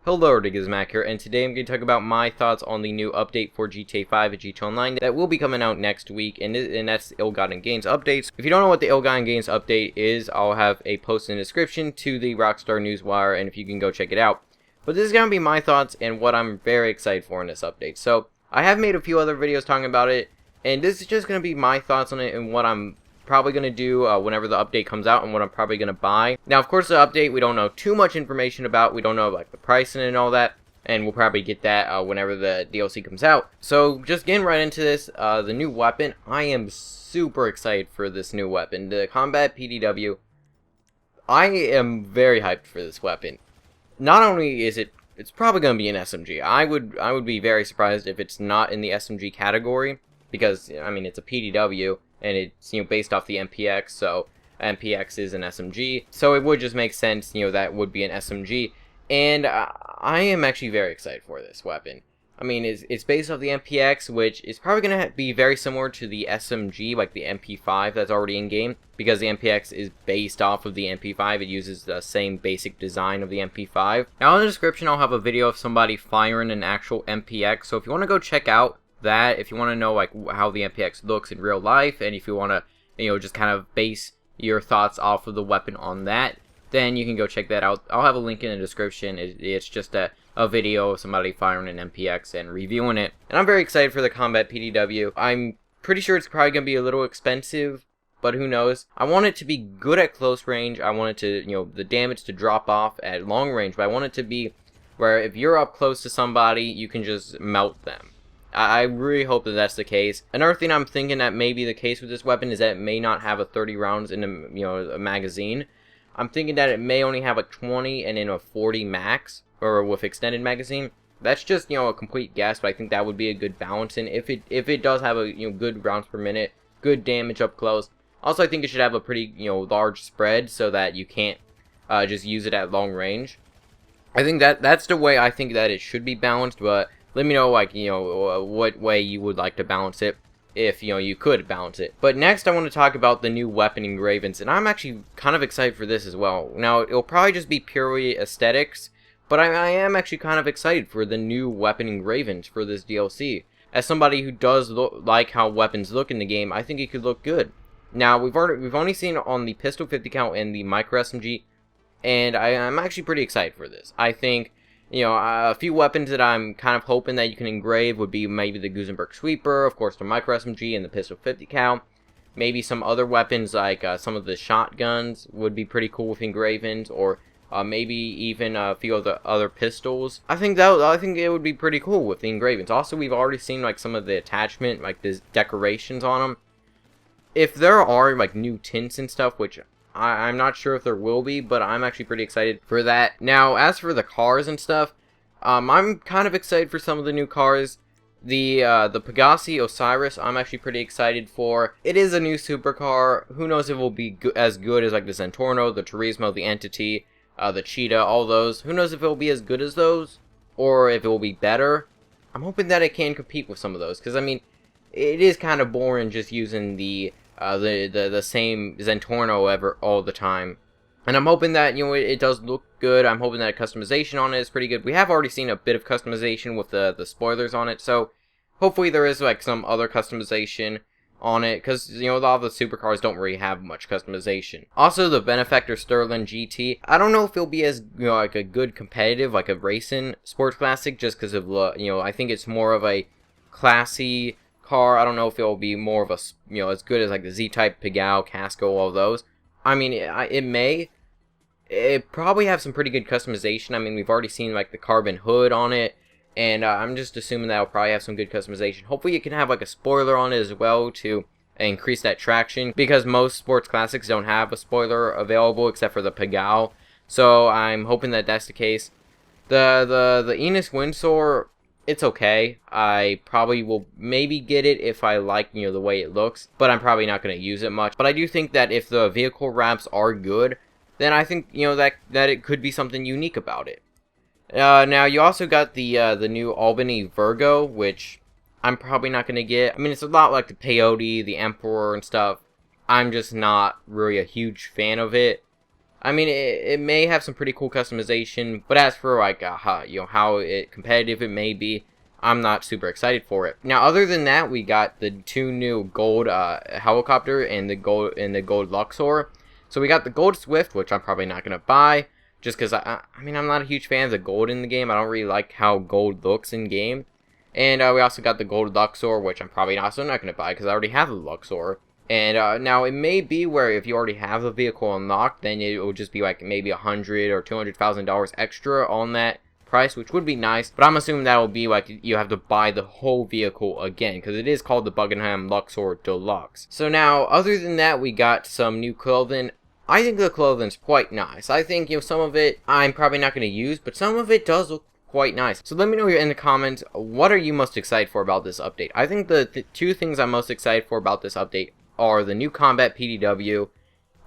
Hello, Mac here, and today I'm going to talk about my thoughts on the new update for GTA 5 and GTA Online that will be coming out next week, and that's the Ill-Gotten Gains updates. If you don't know what the Ill-Gotten Gains update is, I'll have a post in the description to the Rockstar Newswire, and if you can go check it out. But this is going to be my thoughts and what I'm very excited for in this update. So, I have made a few other videos talking about it, and this is just going to be my thoughts on it and what I'm probably going to do whenever the update comes out and what I'm probably going to buy. Now, of course, the update we don't know too much information about. We don't know like the pricing and all that, and we'll probably get that whenever the DLC comes out. So, just getting right into this, the new weapon, I am super excited for this new weapon, the Compact PDW. I am very hyped for this weapon. Not only is it's probably going to be an SMG. I would be very surprised if it's not in the SMG category, because I mean it's a PDW and it's based off the MPX, so MPX is an SMG, so it would just make sense that would be an SMG, and I am actually very excited for this weapon. I mean it's based off the MPX, which is probably going to be very similar to the SMG, like the MP5 that's already in game, because the MPX is based off of the MP5. It uses the same basic design of the MP5. Now in the description I'll have a video of somebody firing an actual MPX, so if you want to go check out that, if you want to know like how the MPX looks in real life, and if you want to just kind of base your thoughts off of the weapon on that, then you can go check that out. I'll have a link in the description. It's just a video of somebody firing an MPX and reviewing it, and I'm very excited for the Compact PDW. I'm pretty sure it's probably gonna be a little expensive, but who knows. I want it to be good at close range. I want it to the damage to drop off at long range, but I want it to be where if you're up close to somebody, you can just melt them. I really hope that that's the case. Another thing I'm thinking that may be the case with this weapon is that it may not have a 30 rounds in a magazine. I'm thinking that it may only have a 20 and then a 40 max, or with extended magazine. That's just a complete guess, but I think that would be a good balance. And if it does have a good rounds per minute, good damage up close. Also, I think it should have a pretty large spread so that you can't just use it at long range. I think that's the way I think that it should be balanced, but let me know, what way you would like to balance it, if, you could balance it. But next, I want to talk about the new weapon engravings, and I'm actually kind of excited for this as well. Now, it'll probably just be purely aesthetics, but I am actually kind of excited for the new weapon engravings for this DLC. As somebody who does like how weapons look in the game, I think it could look good. Now, we've only seen it on the pistol 50 cal and the micro SMG, and I'm actually pretty excited for this. I think a few weapons that I'm kind of hoping that you can engrave would be maybe the Gusenberg Sweeper, of course the micro SMG and the pistol 50 cal. Maybe some other weapons like some of the shotguns would be pretty cool with engravings, or maybe even a few of the other pistols. I think it would be pretty cool with the engravings. Also, we've already seen like some of the attachment, like the decorations on them. If there are like new tints and stuff, which I'm not sure if there will be, but I'm actually pretty excited for that. Now, as for the cars and stuff, I'm kind of excited for some of the new cars. The Pegassi Osiris, I'm actually pretty excited for. It is a new supercar. Who knows if it will be as good as like the Zentorno, the Turismo, the Entity, the Cheetah, all those. Who knows if it will be as good as those, or if it will be better. I'm hoping that it can compete with some of those, because I mean, it is kind of boring just using the same Zentorno all the time, and I'm hoping that it does look good. I'm hoping that customization on it is pretty good. We have already seen a bit of customization with the spoilers on it, so hopefully there is like some other customization on it, because a lot of the supercars don't really have much customization. Also, the Benefactor Sterling GT, I don't know if it'll be as like a good competitive, like a racing sports classic, just because of I think it's more of a classy car. I don't know if it will be more of a as good as like the Z-Type, Pagao, Casco, all those. I mean, it may. It probably have some pretty good customization. I mean, we've already seen like the carbon hood on it, and I'm just assuming that it'll probably have some good customization. Hopefully, you can have like a spoiler on it as well to increase that traction, because most sports classics don't have a spoiler available except for the Pagao. So I'm hoping that that's the case. The Enos Windsor, it's okay. I probably will maybe get it if I like, the way it looks, but I'm probably not going to use it much. But I do think that if the vehicle wraps are good, then I think, that it could be something unique about it. Now, you also got the new Albany Virgo, which I'm probably not going to get. I mean, it's a lot like the Peyote, the Emperor, and stuff. I'm just not really a huge fan of it. I mean, it may have some pretty cool customization, but as for like how competitive it may be, I'm not super excited for it. Now, other than that, we got the 2 new gold helicopter and the gold Luxor. So we got the gold Swift, which I'm probably not gonna buy, just because I mean, I'm not a huge fan of the gold in the game. I don't really like how gold looks in game. And we also got the gold Luxor, which I'm probably also not gonna buy because I already have the Luxor. And now it may be where if you already have the vehicle unlocked, then it will just be like maybe $100,000 or $200,000 extra on that price, which would be nice. But I'm assuming that will be like you have to buy the whole vehicle again, because it is called the Buckingham Luxor Deluxe. So now, other than that, we got some new clothing. I think the clothing's quite nice. I think, some of it I'm probably not going to use, but some of it does look quite nice. So let me know in the comments, what are you most excited for about this update? I think the 2 things I'm most excited for about this update are the new Compact PDW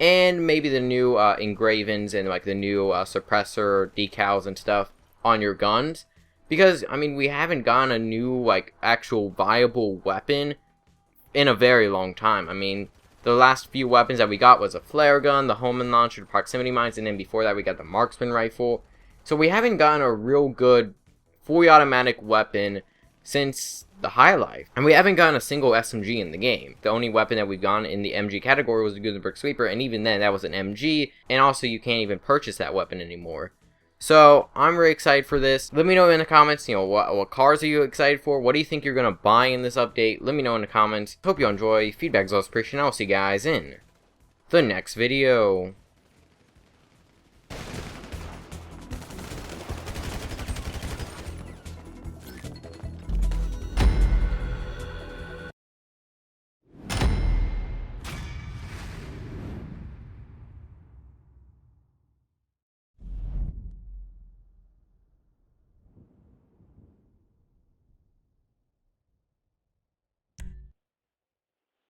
and maybe the new engravings and like the new suppressor decals and stuff on your guns. Because, I mean, we haven't gotten a new like actual viable weapon in a very long time. I mean, the last few weapons that we got was a flare gun, the homing launcher, the proximity mines, and then before that we got the marksman rifle. So we haven't gotten a real good fully automatic weapon since the High Life. And we haven't gotten a single SMG in the game. The only weapon that we've gotten in the MG category was the Gutenberg Sweeper, and even then that was an MG, and also you can't even purchase that weapon anymore. So I'm really excited for this. Let me know in the comments, what cars are you excited for? What do you think you're gonna buy in this update? Let me know in the comments. Hope you enjoy. Feedback's always appreciated. I'll see you guys in the next video.